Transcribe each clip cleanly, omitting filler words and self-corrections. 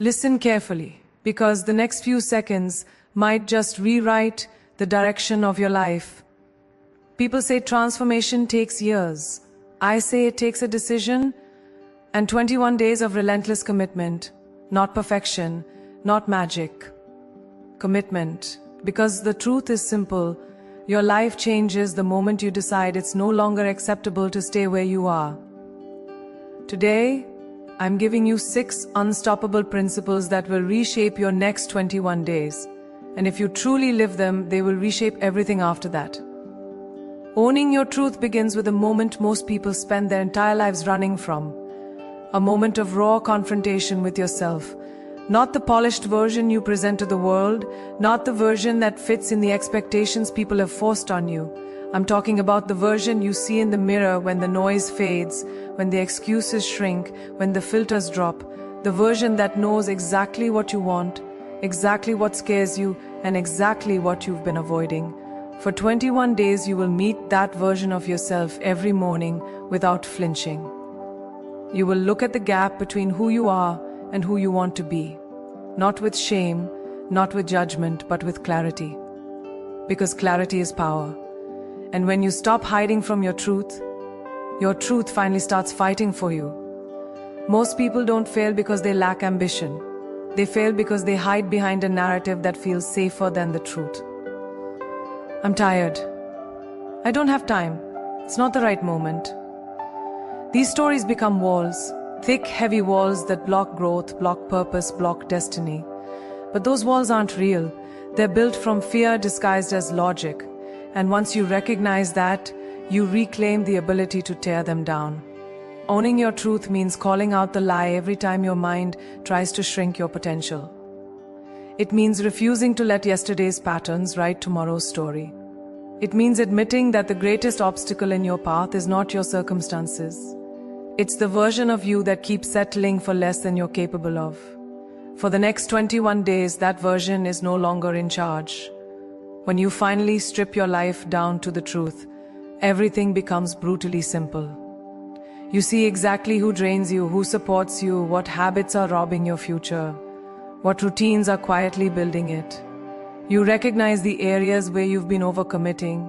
Listen carefully, because the next few seconds might just rewrite the direction of your life. People say transformation takes years. I say it takes a decision and 21 days of relentless commitment, not perfection, not magic. Commitment. Because the truth is simple, your life changes the moment you decide it's no longer acceptable to stay where you are. Today, I'm giving you 6 unstoppable principles that will reshape your next 21 days. And if you truly live them, they will reshape everything after that. Owning your truth begins with a moment most people spend their entire lives running from. A moment of raw confrontation with yourself. Not the polished version you present to the world, not the version that fits in the expectations people have forced on you. I'm talking about the version you see in the mirror when the noise fades, when the excuses shrink, when the filters drop. The version that knows exactly what you want, exactly what scares you, and exactly what you've been avoiding. For 21 days you will meet that version of yourself every morning without flinching. You will look at the gap between who you are and who you want to be. Not with shame, not with judgment, but with clarity. Because clarity is power. And when you stop hiding from your truth finally starts fighting for you. Most people don't fail because they lack ambition. They fail because they hide behind a narrative that feels safer than the truth. I'm tired. I don't have time. It's not the right moment. These stories become walls, thick, heavy walls that block growth, block purpose, block destiny. But those walls aren't real. They're built from fear disguised as logic. And once you recognize that, you reclaim the ability to tear them down. Owning your truth means calling out the lie every time your mind tries to shrink your potential. It means refusing to let yesterday's patterns write tomorrow's story. It means admitting that the greatest obstacle in your path is not your circumstances. It's the version of you that keeps settling for less than you're capable of. For the next 21 days, that version is no longer in charge. When you finally strip your life down to the truth, everything becomes brutally simple. You see exactly who drains you, who supports you, what habits are robbing your future, what routines are quietly building it. You recognize the areas where you've been overcommitting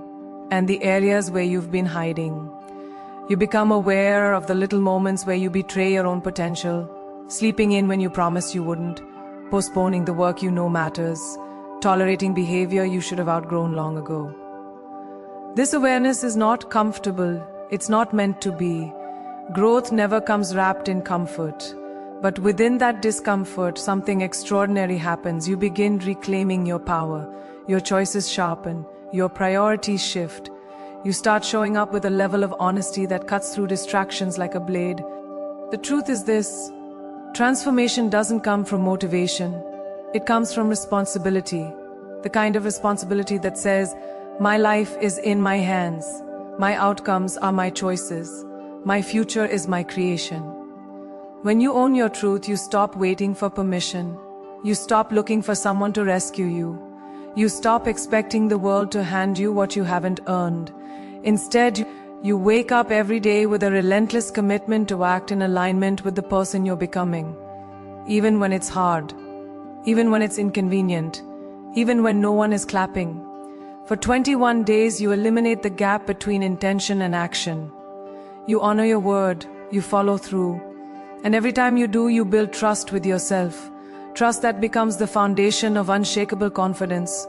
and the areas where you've been hiding. You become aware of the little moments where you betray your own potential, sleeping in when you promised you wouldn't, postponing the work you know matters, tolerating behavior you should have outgrown long ago. This awareness is not comfortable. It's not meant to be. Growth never comes wrapped in comfort. But within that discomfort, something extraordinary happens. You begin reclaiming your power. Your choices sharpen. Your priorities shift. You start showing up with a level of honesty that cuts through distractions like a blade. The truth is this: transformation doesn't come from motivation. It comes from responsibility. The kind of responsibility that says, my life is in my hands. My outcomes are my choices. My future is my creation. When you own your truth, you stop waiting for permission. You stop looking for someone to rescue you. You stop expecting the world to hand you what you haven't earned. Instead, you wake up every day with a relentless commitment to act in alignment with the person you're becoming. Even when it's hard. Even when it's inconvenient. Even when no one is clapping. For 21 days, you eliminate the gap between intention and action. You honor your word. You follow through. And every time you do, you build trust with yourself. Trust that becomes the foundation of unshakable confidence.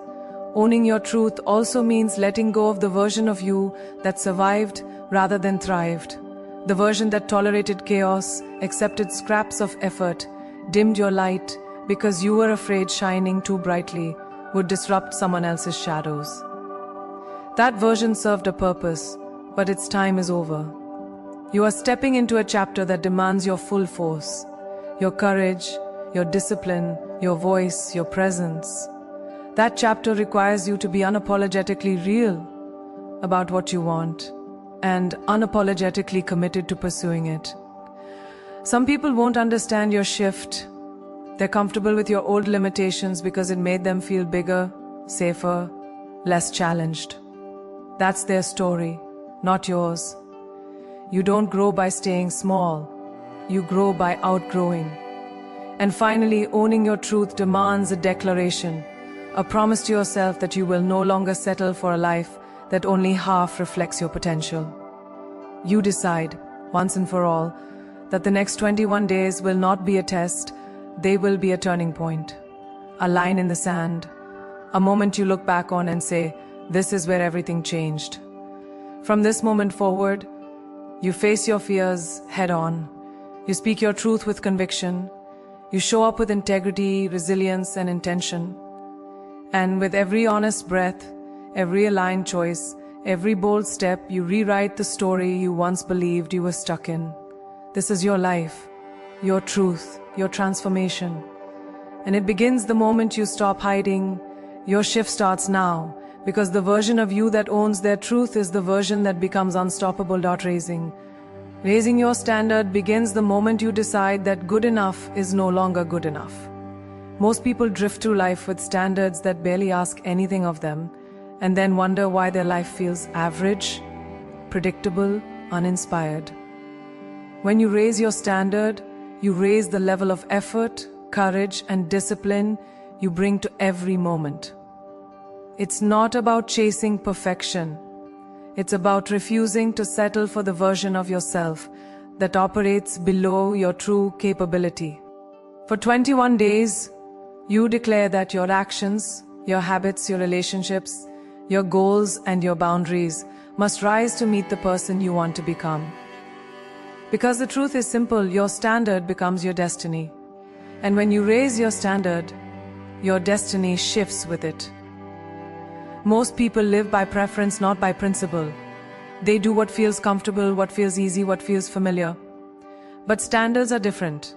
Owning your truth also means letting go of the version of you that survived rather than thrived. The version that tolerated chaos, accepted scraps of effort, dimmed your light because you were afraid shining too brightly would disrupt someone else's shadows. That version served a purpose, but its time is over. You are stepping into a chapter that demands your full force, your courage, your discipline, your voice, your presence. That chapter requires you to be unapologetically real about what you want and unapologetically committed to pursuing it. Some people won't understand your shift. They're comfortable with your old limitations because it made them feel bigger, safer, less challenged. That's their story, not yours. You don't grow by staying small. You grow by outgrowing. And finally, owning your truth demands a declaration, a promise to yourself that you will no longer settle for a life that only half reflects your potential. You decide, once and for all, that the next 21 days will not be a test, they will be a turning point. A line in the sand, a moment you look back on and say, this is where everything changed. From this moment forward, you face your fears head on. You speak your truth with conviction. You show up with integrity, resilience, and intention. And with every honest breath, every aligned choice, every bold step, you rewrite the story you once believed you were stuck in. This is your life, your truth, your transformation. And it begins the moment you stop hiding. Your shift starts now, because the version of you that owns their truth is the version that becomes unstoppable. Raising your standard begins the moment you decide that good enough is no longer good enough. Most people drift through life with standards that barely ask anything of them, and then wonder why their life feels average, predictable, uninspired. When you raise your standard, you raise the level of effort, courage, and discipline you bring to every moment. It's not about chasing perfection. It's about refusing to settle for the version of yourself that operates below your true capability. For 21 days, you declare that your actions, your habits, your relationships, your goals, and your boundaries must rise to meet the person you want to become. Because the truth is simple, your standard becomes your destiny. And when you raise your standard, your destiny shifts with it. Most people live by preference, not by principle. They do what feels comfortable, what feels easy, what feels familiar. But standards are different.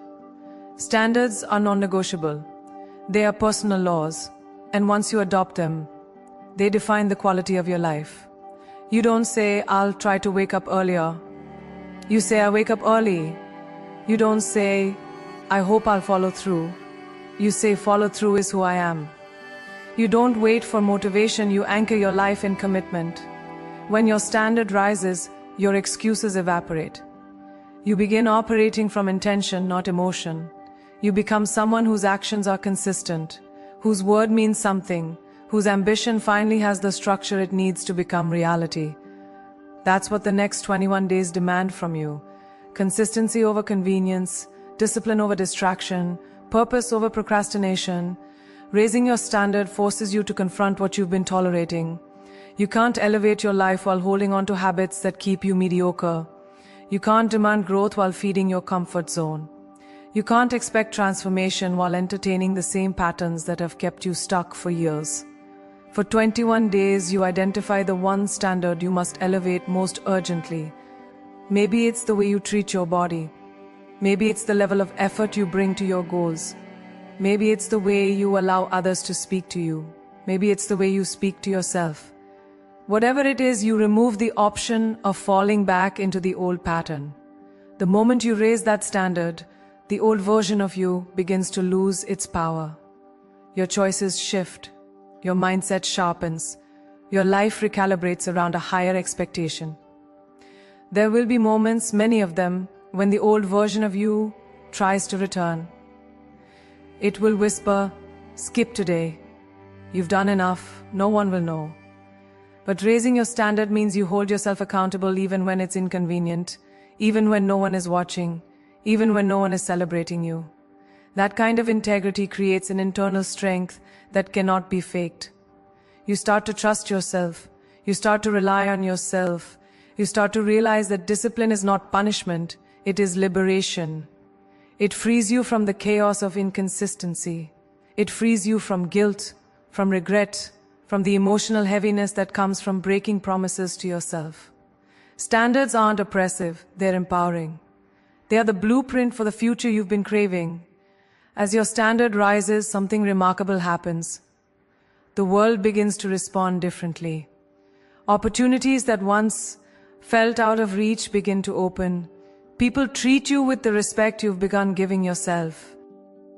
Standards are non-negotiable. They are personal laws. And once you adopt them, they define the quality of your life. You don't say, I'll try to wake up earlier. You say, I wake up early. You don't say, I hope I'll follow through. You say, follow through is who I am. You don't wait for motivation, you anchor your life in commitment. When your standard rises, your excuses evaporate. You begin operating from intention, not emotion. You become someone whose actions are consistent, whose word means something, whose ambition finally has the structure it needs to become reality. That's what the next 21 days demand from you. Consistency over convenience, discipline over distraction, purpose over procrastination. Raising your standard forces you to confront what you've been tolerating. You can't elevate your life while holding on to habits that keep you mediocre. You can't demand growth while feeding your comfort zone. You can't expect transformation while entertaining the same patterns that have kept you stuck for years. For 21 days, you identify the one standard you must elevate most urgently. Maybe it's the way you treat your body. Maybe it's the level of effort you bring to your goals. Maybe it's the way you allow others to speak to you. Maybe it's the way you speak to yourself. Whatever it is, you remove the option of falling back into the old pattern. The moment you raise that standard, the old version of you begins to lose its power. Your choices shift. Your mindset sharpens. Your life recalibrates around a higher expectation. There will be moments, many of them, when the old version of you tries to return. It will whisper, skip today. You've done enough. No one will know. But raising your standard means you hold yourself accountable even when it's inconvenient, even when no one is watching, even when no one is celebrating you. That kind of integrity creates an internal strength that cannot be faked. You start to trust yourself. You start to rely on yourself. You start to realize that discipline is not punishment, it is liberation. It frees you from the chaos of inconsistency. It frees you from guilt, from regret, from the emotional heaviness that comes from breaking promises to yourself. Standards aren't oppressive, they're empowering. They are the blueprint for the future you've been craving. As your standard rises, something remarkable happens. The world begins to respond differently. Opportunities that once felt out of reach begin to open. People treat you with the respect you've begun giving yourself.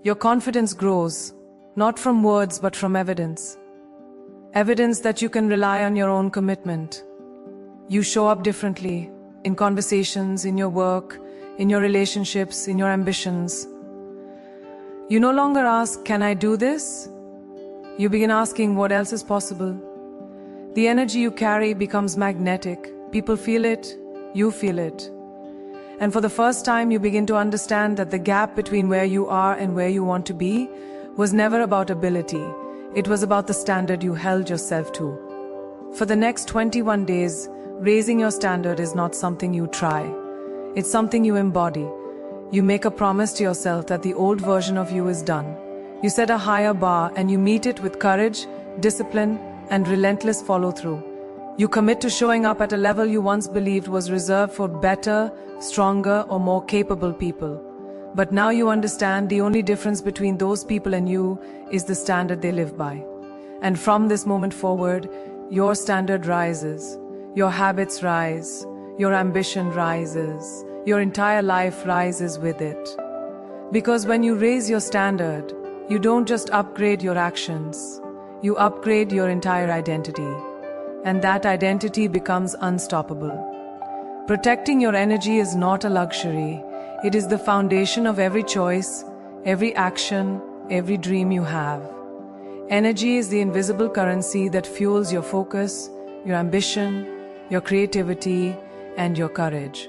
Your confidence grows, not from words but from evidence. Evidence that you can rely on your own commitment. You show up differently in conversations, in your work, in your relationships, in your ambitions. You no longer ask, "Can I do this?" You begin asking, "What else is possible?" The energy you carry becomes magnetic. People feel it, you feel it. And for the first time, you begin to understand that the gap between where you are and where you want to be was never about ability. It was about the standard you held yourself to. For the next 21 days, raising your standard is not something you try. It's something you embody. You make a promise to yourself that the old version of you is done. You set a higher bar and you meet it with courage, discipline, and relentless follow-through. You commit to showing up at a level you once believed was reserved for better, stronger, or more capable people. But now you understand the only difference between those people and you is the standard they live by. And from this moment forward, your standard rises, your habits rise, your ambition rises, your entire life rises with it. Because when you raise your standard, you don't just upgrade your actions, you upgrade your entire identity. And that identity becomes unstoppable. Protecting your energy is not a luxury. It is the foundation of every choice, every action, every dream you have. Energy is the invisible currency that fuels your focus, your ambition, your creativity, and your courage.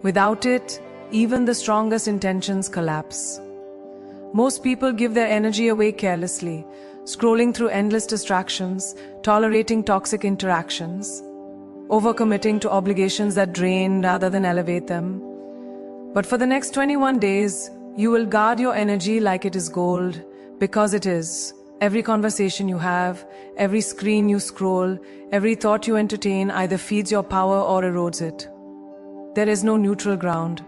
Without it, even the strongest intentions collapse. Most people give their energy away carelessly, scrolling through endless distractions, tolerating toxic interactions, overcommitting to obligations that drain rather than elevate them. But for the next 21 days, you will guard your energy like it is gold, because it is. Every conversation you have, every screen you scroll, every thought you entertain either feeds your power or erodes it. There is no neutral ground.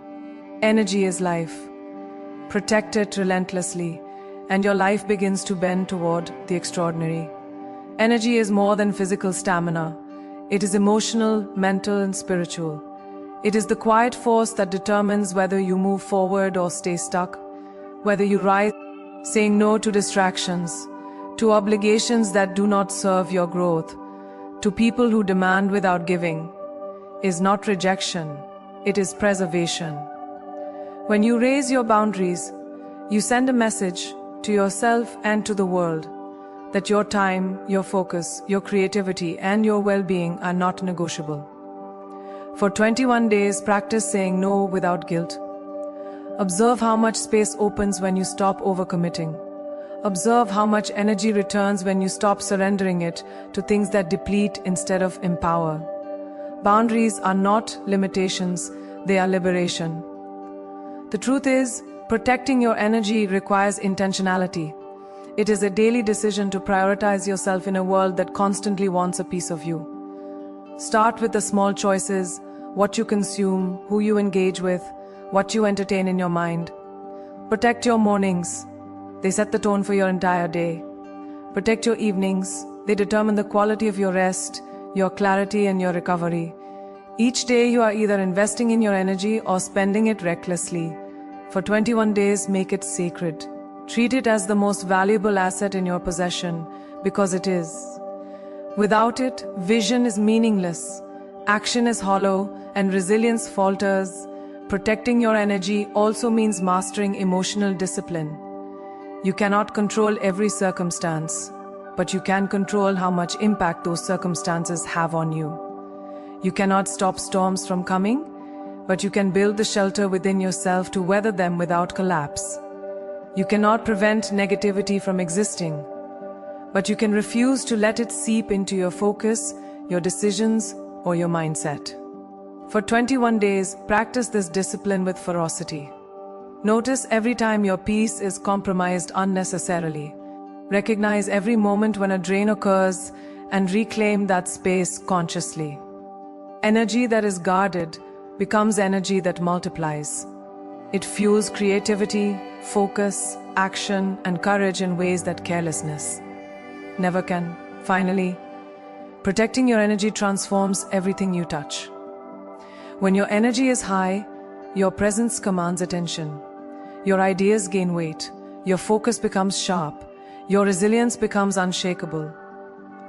Energy is life. Protect it relentlessly, and your life begins to bend toward the extraordinary. Energy is more than physical stamina. It is emotional, mental, and spiritual. It is the quiet force that determines whether you move forward or stay stuck, whether you rise, saying no to distractions, to obligations that do not serve your growth, to people who demand without giving, is not rejection, it is preservation. When you raise your boundaries, you send a message to yourself and to the world that your time, your focus, your creativity, and your well-being are not negotiable. For 21 days, practice saying no without guilt. Observe how much space opens when you stop overcommitting. Observe how much energy returns when you stop surrendering it to things that deplete instead of empower. Boundaries are not limitations, they are liberation. The truth is, protecting your energy requires intentionality. It is a daily decision to prioritize yourself in a world that constantly wants a piece of you. Start with the small choices, what you consume, who you engage with, what you entertain in your mind. Protect your mornings. They set the tone for your entire day. Protect your evenings. They determine the quality of your rest, your clarity, and your recovery. Each day you are either investing in your energy or spending it recklessly. For 21 days, make it sacred. Treat it as the most valuable asset in your possession, because it is. Without it, vision is meaningless, action is hollow, and resilience falters. Protecting your energy also means mastering emotional discipline. You cannot control every circumstance, but you can control how much impact those circumstances have on you. You cannot stop storms from coming, but you can build the shelter within yourself to weather them without collapse. You cannot prevent negativity from existing, but you can refuse to let it seep into your focus, your decisions, or your mindset. For 21 days, practice this discipline with ferocity. Notice every time your peace is compromised unnecessarily. Recognize every moment when a drain occurs and reclaim that space consciously. Energy that is guarded becomes energy that multiplies. It fuels creativity, focus, action, and courage in ways that carelessness never can. Finally, protecting your energy transforms everything you touch. When your energy is high, your presence commands attention. Your ideas gain weight. Your focus becomes sharp. Your resilience becomes unshakable.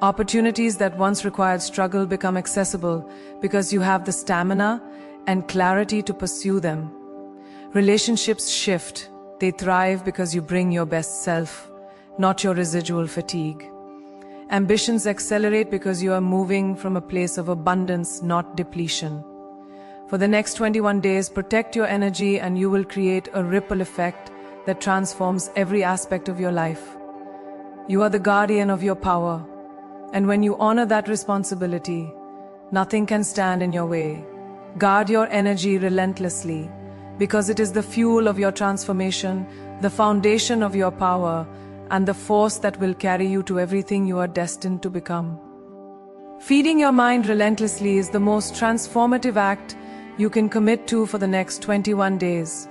Opportunities that once required struggle become accessible because you have the stamina and clarity to pursue them. Relationships shift. They thrive because you bring your best self, not your residual fatigue. Ambitions accelerate because you are moving from a place of abundance, not depletion. For the next 21 days, protect your energy and you will create a ripple effect that transforms every aspect of your life. You are the guardian of your power, and when you honor that responsibility, nothing can stand in your way. Guard your energy relentlessly, because it is the fuel of your transformation, the foundation of your power, and the force that will carry you to everything you are destined to become. Feeding your mind relentlessly is the most transformative act you can commit to for the next 21 days.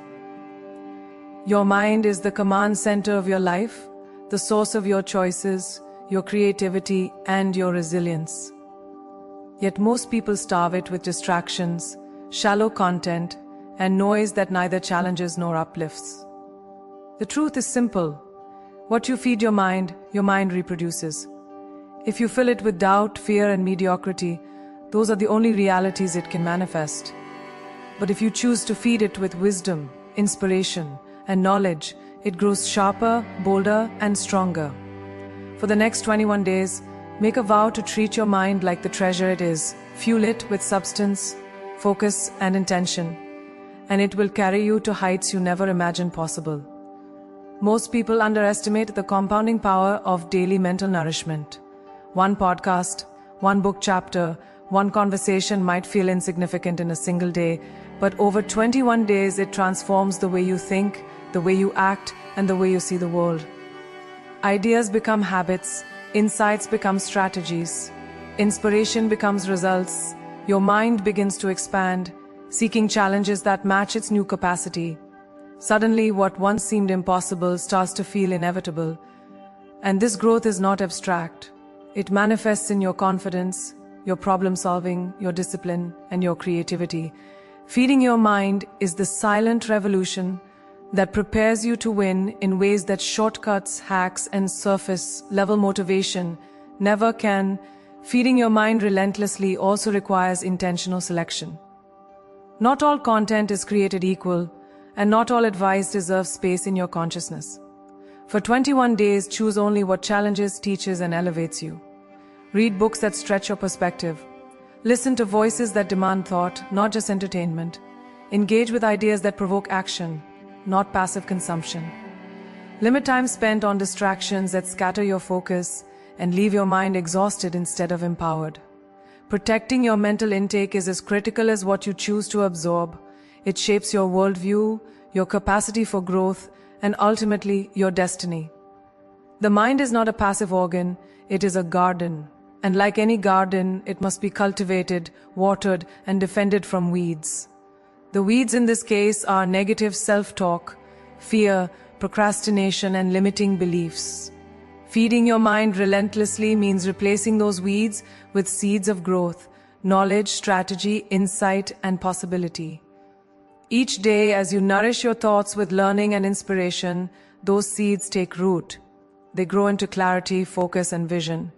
Your mind is the command center of your life, the source of your choices, your creativity, and your resilience. Yet most people starve it with distractions, shallow content, and noise that neither challenges nor uplifts. The truth is simple. What you feed your mind reproduces. If you fill it with doubt, fear, and mediocrity, those are the only realities it can manifest. But if you choose to feed it with wisdom, inspiration, and knowledge, it grows sharper, bolder, and stronger. For the next 21 days, make a vow to treat your mind like the treasure it is. Fuel it with substance, focus, and intention, and it will carry you to heights you never imagined possible. Most people underestimate the compounding power of daily mental nourishment. One podcast, one book chapter, one conversation might feel insignificant in a single day, but over 21 days it transforms the way you think, the way you act, and the way you see the world. Ideas become habits, insights become strategies, inspiration becomes results, your mind begins to expand, seeking challenges that match its new capacity. Suddenly, what once seemed impossible starts to feel inevitable. And this growth is not abstract. It manifests in your confidence, your problem solving, your discipline, and your creativity. Feeding your mind is the silent revolution that prepares you to win in ways that shortcuts, hacks, and surface-level motivation never can. Feeding your mind relentlessly also requires intentional selection. Not all content is created equal, and not all advice deserves space in your consciousness. For 21 days, choose only what challenges, teaches, and elevates you. Read books that stretch your perspective. Listen to voices that demand thought, not just entertainment. Engage with ideas that provoke action, not passive consumption. Limit time spent on distractions that scatter your focus and leave your mind exhausted instead of empowered. Protecting your mental intake is as critical as what you choose to absorb. It shapes your worldview, your capacity for growth, and ultimately your destiny. The mind is not a passive organ, it is a garden. And like any garden, it must be cultivated, watered, and defended from weeds. The weeds in this case are negative self-talk, fear, procrastination, and limiting beliefs. Feeding your mind relentlessly means replacing those weeds with seeds of growth, knowledge, strategy, insight, and possibility. Each day, as you nourish your thoughts with learning and inspiration, those seeds take root. They grow into clarity, focus, and vision.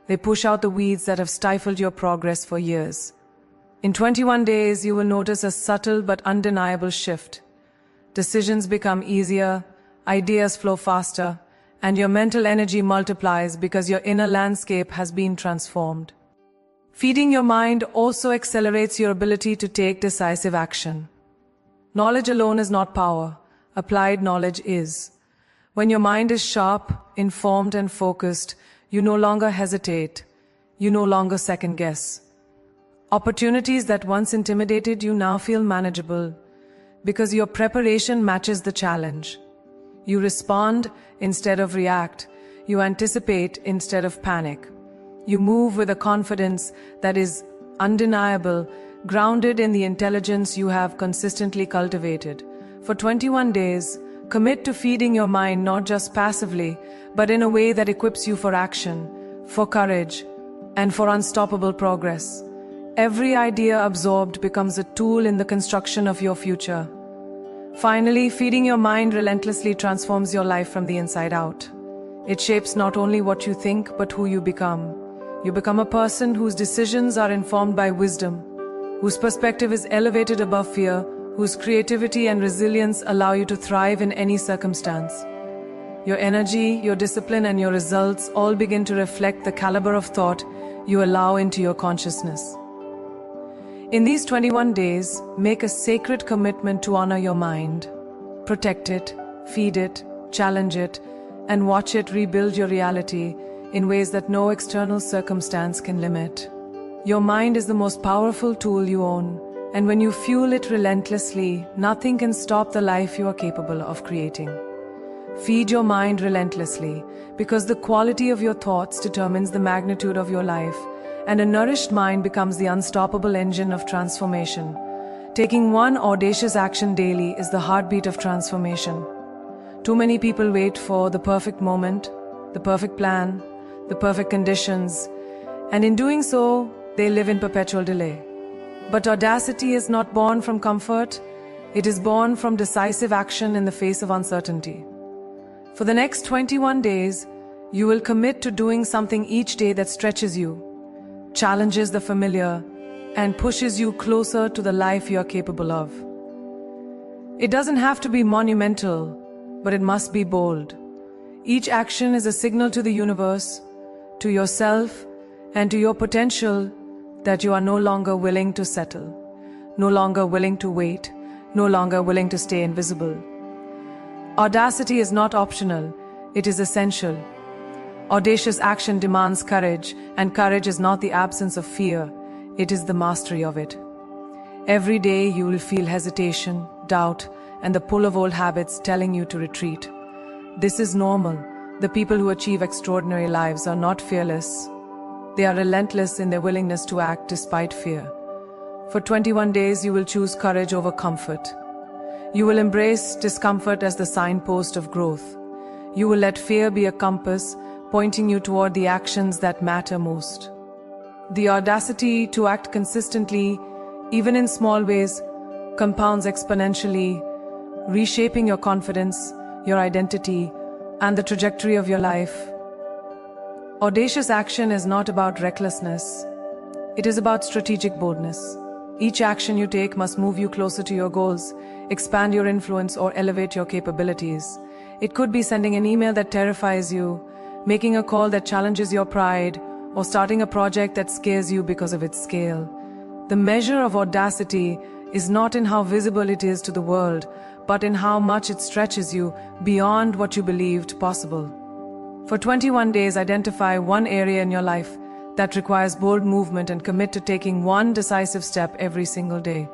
They push out the weeds that have stifled your progress for years. In 21 days, you will notice a subtle but undeniable shift. Decisions become easier, ideas flow faster, and your mental energy multiplies because your inner landscape has been transformed. Feeding your mind also accelerates your ability to take decisive action. Knowledge alone is not power. Applied knowledge is. When your mind is sharp, informed, and focused, you no longer hesitate. You no longer second guess. Opportunities that once intimidated you now feel manageable because your preparation matches the challenge. You respond instead of react. You anticipate instead of panic. You move with a confidence that is undeniable, grounded in the intelligence you have consistently cultivated. For 21 days, commit to feeding your mind not just passively, but in a way that equips you for action, for courage, and for unstoppable progress. Every idea absorbed becomes a tool in the construction of your future. Finally, feeding your mind relentlessly transforms your life from the inside out. It shapes not only what you think, but who you become. You become a person whose decisions are informed by wisdom, whose perspective is elevated above fear, whose creativity and resilience allow you to thrive in any circumstance. Your energy, your discipline, and your results all begin to reflect the caliber of thought you allow into your consciousness. In these 21 days, make a sacred commitment to honor your mind. Protect it, feed it, challenge it, and watch it rebuild your reality in ways that no external circumstance can limit. Your mind is the most powerful tool you own, and when you fuel it relentlessly, nothing can stop the life you are capable of creating. Feed your mind relentlessly, because the quality of your thoughts determines the magnitude of your life, and a nourished mind becomes the unstoppable engine of transformation. Taking one audacious action daily is the heartbeat of transformation. Too many people wait for the perfect moment, the perfect plan, the perfect conditions, and in doing so, they live in perpetual delay. But audacity is not born from comfort, it is born from decisive action in the face of uncertainty. For the next 21 days, you will commit to doing something each day that stretches you, challenges the familiar, and pushes you closer to the life you are capable of. It doesn't have to be monumental, but it must be bold. Each action is a signal to the universe, to yourself, and to your potential that you are no longer willing to settle, no longer willing to wait, no longer willing to stay invisible. Audacity is not optional, it is essential. Audacious action demands courage, and courage is not the absence of fear, it is the mastery of it. Every day you will feel hesitation, doubt, and the pull of old habits telling you to retreat. This is normal. The people who achieve extraordinary lives are not fearless. They are relentless in their willingness to act despite fear. For 21 days you will choose courage over comfort. You will embrace discomfort as the signpost of growth. You will let fear be a compass, pointing you toward the actions that matter most. The audacity to act consistently, even in small ways, compounds exponentially, reshaping your confidence, your identity, and the trajectory of your life. Audacious action is not about recklessness. It is about strategic boldness. Each action you take must move you closer to your goals, expand your influence, or elevate your capabilities. It could be sending an email that terrifies you, making a call that challenges your pride, or starting a project that scares you because of its scale. The measure of audacity is not in how visible it is to the world, but in how much it stretches you beyond what you believed possible. For 21 days, identify one area in your life that requires bold movement and commit to taking one decisive step every single day.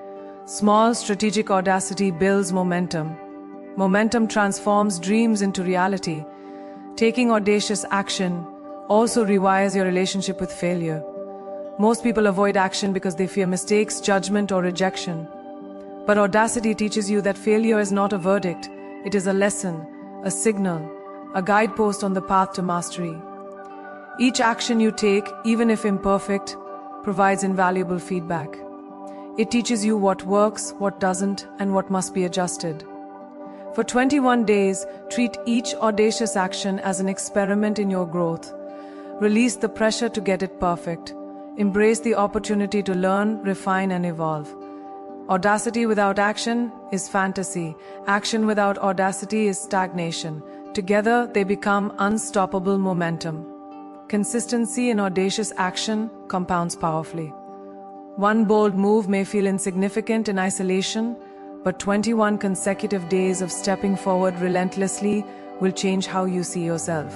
Small strategic audacity builds momentum. Momentum transforms dreams into reality. Taking audacious action also rewires your relationship with failure. Most people avoid action because they fear mistakes, judgment, or rejection. But audacity teaches you that failure is not a verdict, it is a lesson, a signal, a guidepost on the path to mastery. Each action you take, even if imperfect, provides invaluable feedback. It teaches you what works, what doesn't, and what must be adjusted. For 21 days, treat each audacious action as an experiment in your growth. Release the pressure to get it perfect. Embrace the opportunity to learn, refine, and evolve. Audacity without action is fantasy. Action without audacity is stagnation. Together, they become unstoppable momentum. Consistency in audacious action compounds powerfully. One bold move may feel insignificant in isolation, but 21 consecutive days of stepping forward relentlessly will change how you see yourself.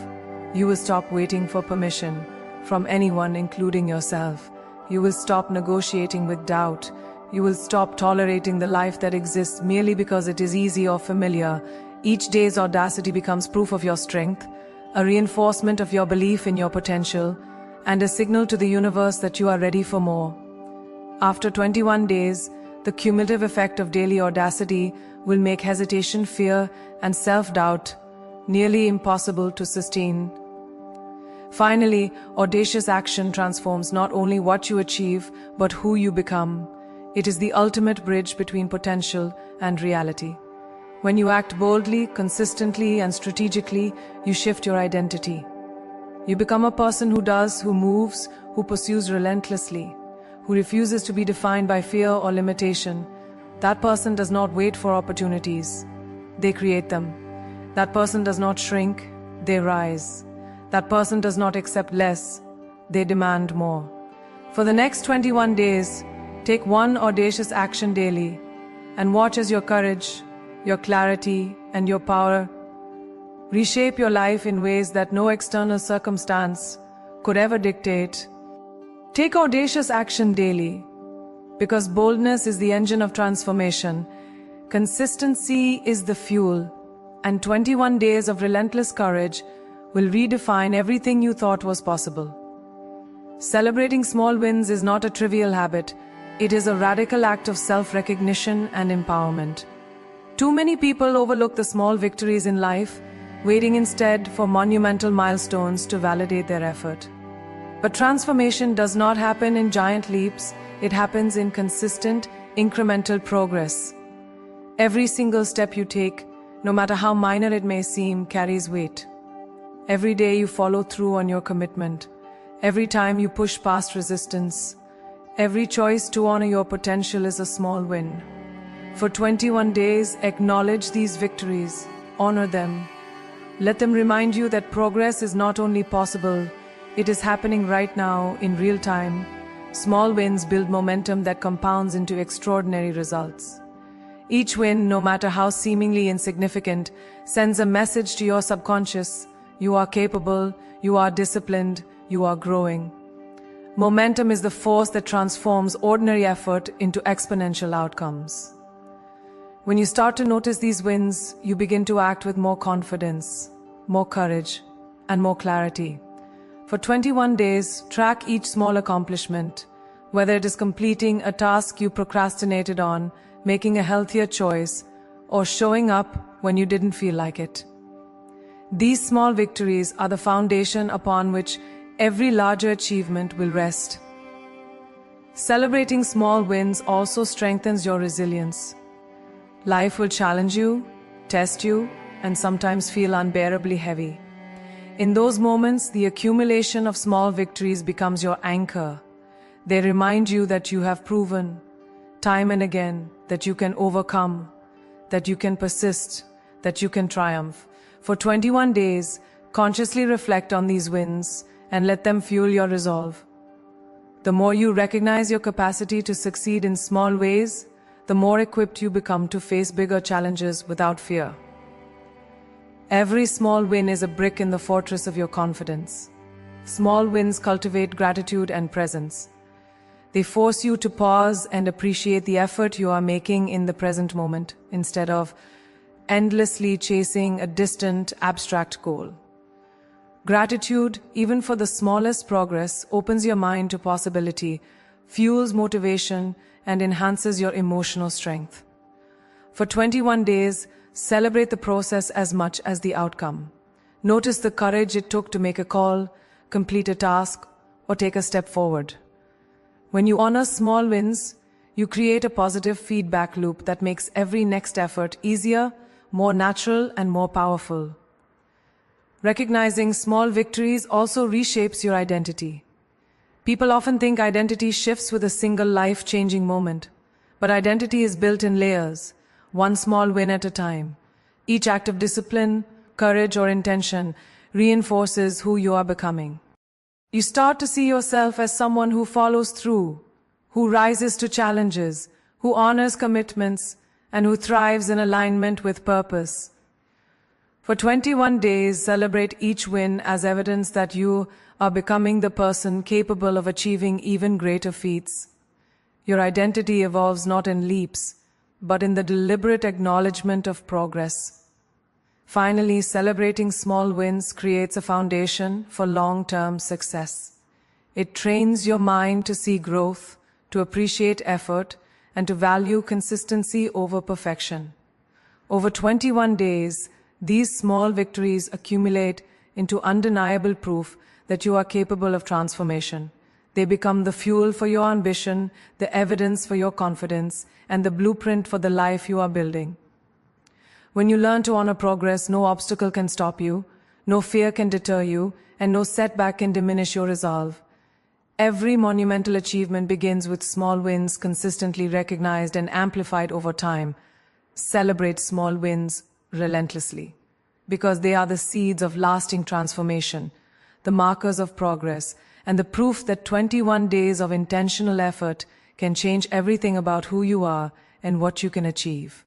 You will stop waiting for permission from anyone, including yourself. You will stop negotiating with doubt. You will stop tolerating the life that exists merely because it is easy or familiar. Each day's audacity becomes proof of your strength, a reinforcement of your belief in your potential, and a signal to the universe that you are ready for more. After 21 days, the cumulative effect of daily audacity will make hesitation, fear, and self-doubt nearly impossible to sustain. Finally, audacious action transforms not only what you achieve, but who you become. It is the ultimate bridge between potential and reality. When you act boldly, consistently, and strategically, you shift your identity. You become a person who does, who moves, who pursues relentlessly, who refuses to be defined by fear or limitation. That person does not wait for opportunities. They create them. That person does not shrink. They rise. That person does not accept less. They demand more. For the next 21 days, take one audacious action daily and watch as your courage, your clarity, and your power reshape your life in ways that no external circumstance could ever dictate. Take audacious action daily, because boldness is the engine of transformation, consistency is the fuel, and 21 days of relentless courage will redefine everything you thought was possible. Celebrating small wins is not a trivial habit. It is a radical act of self-recognition and empowerment. Too many people overlook the small victories in life, waiting instead for monumental milestones to validate their effort. But transformation does not happen in giant leaps. It happens in consistent, incremental progress. Every single step you take, no matter how minor it may seem, carries weight. Every day you follow through on your commitment. Every time you push past resistance. Every choice to honor your potential is a small win. For 21 days, acknowledge these victories. Honor them. Let them remind you that progress is not only possible, it is happening right now in real time. Small wins build momentum that compounds into extraordinary results. Each win, no matter how seemingly insignificant, sends a message to your subconscious. You are capable, you are disciplined, you are growing. Momentum is the force that transforms ordinary effort into exponential outcomes. When you start to notice these wins, you begin to act with more confidence, more courage, and more clarity. For 21 days, track each small accomplishment, whether it is completing a task you procrastinated on, making a healthier choice, or showing up when you didn't feel like it. These small victories are the foundation upon which every larger achievement will rest. Celebrating small wins also strengthens your resilience. Life will challenge you, test you, and sometimes feel unbearably heavy. In those moments, the accumulation of small victories becomes your anchor. They remind you that you have proven, time and again, that you can overcome, that you can persist, that you can triumph. For 21 days, consciously reflect on these wins and let them fuel your resolve. The more you recognize your capacity to succeed in small ways, the more equipped you become to face bigger challenges without fear. Every small win is a brick in the fortress of your confidence. Small wins cultivate gratitude and presence. They force you to pause and appreciate the effort you are making in the present moment, instead of endlessly chasing a distant, abstract goal. Gratitude, even for the smallest progress, opens your mind to possibility, fuels motivation, and enhances your emotional strength. For 21 days, celebrate the process as much as the outcome. Notice the courage it took to make a call, complete a task, or take a step forward. When you honor small wins, you create a positive feedback loop that makes every next effort easier, more natural, and more powerful. Recognizing small victories also reshapes your identity. People often think identity shifts with a single life-changing moment, but identity is built in layers, one small win at a time. Each act of discipline, courage, or intention reinforces who you are becoming. You start to see yourself as someone who follows through, who rises to challenges, who honors commitments, and who thrives in alignment with purpose. For 21 days, celebrate each win as evidence that you are becoming the person capable of achieving even greater feats. Your identity evolves not in leaps, but in the deliberate acknowledgement of progress. Finally, celebrating small wins creates a foundation for long-term success. It trains your mind to see growth, to appreciate effort, and to value consistency over perfection. Over 21 days, these small victories accumulate into undeniable proof that you are capable of transformation. They become the fuel for your ambition, the evidence for your confidence, and the blueprint for the life you are building. When you learn to honor progress, no obstacle can stop you, no fear can deter you, and no setback can diminish your resolve. Every monumental achievement begins with small wins consistently recognized and amplified over time. Celebrate small wins relentlessly, because they are the seeds of lasting transformation, the markers of progress, and the proof that 21 days of intentional effort can change everything about who you are and what you can achieve.